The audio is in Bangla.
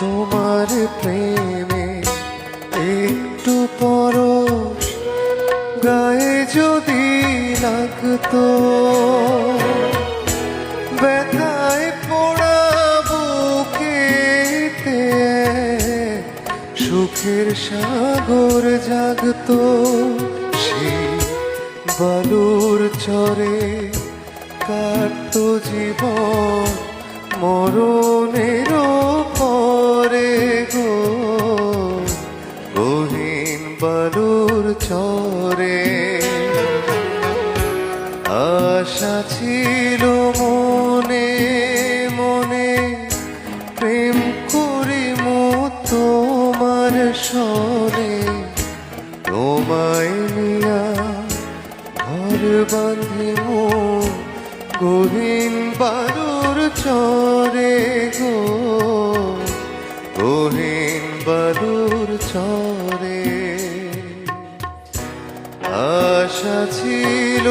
তোমার প্রেমে একটু পরশ গায়ে যদি লাগতো, ব্যথায় পোড়া বুকেতে সুখের সাগর জাগতো। সেই বালুর চরে কাটতো জীবন মরণের পরে গো, গহীন বালুর চরে। আশা ছিল মনে মনে প্রেম করিমু তোমার সনে, তোমায় নিয়া ঘর বাঁধিমু গহীন বালুর চরে গো, গহীন বালুর চরে। আশা ছিল